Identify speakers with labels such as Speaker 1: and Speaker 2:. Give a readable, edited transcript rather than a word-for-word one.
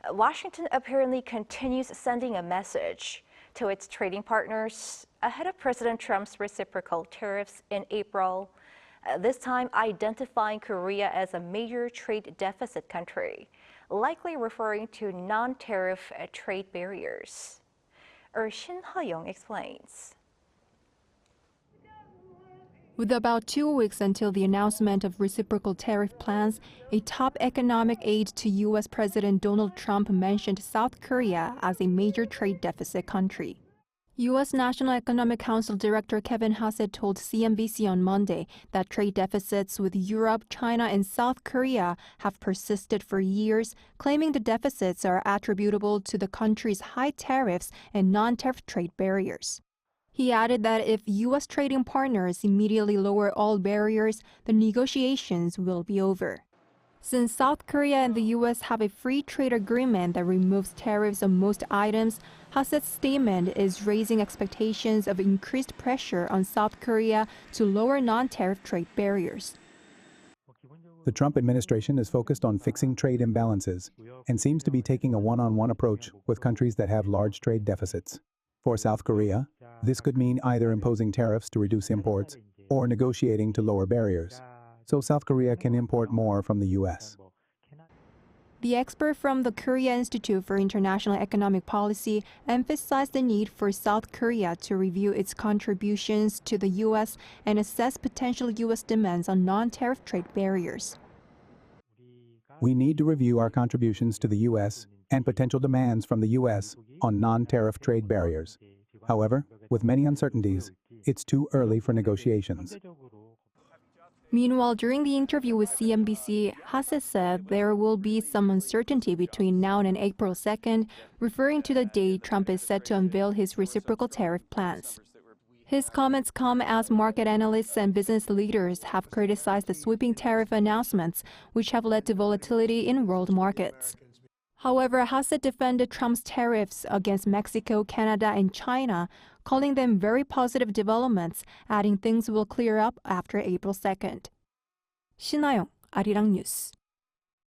Speaker 1: Washington apparently continues sending a message to its trading partners ahead of President Trump's reciprocal tariffs in April, this time identifying Korea as a major trade deficit country, likely referring to non-tariff trade barriers. Shin Ha-young explains.
Speaker 2: With about 2 weeks until the announcement of reciprocal tariff plans, a top economic aide to U.S. President Donald Trump mentioned South Korea as a major trade deficit country. U.S. National Economic Council Director Kevin Hassett told CNBC on Monday that trade deficits with Europe, China, and South Korea have persisted for years, claiming the deficits are attributable to the country's high tariffs and non-tariff trade barriers. He added that if U.S. trading partners immediately lower all barriers, the negotiations will be over. Since South Korea and the U.S. have a free trade agreement that removes tariffs on most items, Hassett's statement is raising expectations of increased pressure on South Korea to lower non-tariff trade barriers.
Speaker 3: The Trump administration is focused on fixing trade imbalances and seems to be taking a one-on-one approach with countries that have large trade deficits. For South Korea, this could mean either imposing tariffs to reduce imports or negotiating to lower barriers, so South Korea can import more from the U.S.
Speaker 2: The expert from the Korea Institute for International Economic Policy emphasized the need for South Korea to review its contributions to the U.S. and assess potential U.S. demands on non-tariff trade barriers.
Speaker 3: We need to review our contributions to the U.S. and potential demands from the U.S. on non-tariff trade barriers. However, with many uncertainties, it's too early for negotiations.
Speaker 2: Meanwhile, during the interview with CNBC, Hassett said there will be some uncertainty between now and April 2nd, referring to the date Trump is set to unveil his reciprocal tariff plans. His comments come as market analysts and business leaders have criticized the sweeping tariff announcements, which have led to volatility in world markets. However, Hassett defended Trump's tariffs against Mexico, Canada, and China, calling them very positive developments, adding things will clear up after April 2nd. Shin Ha-young, Arirang News.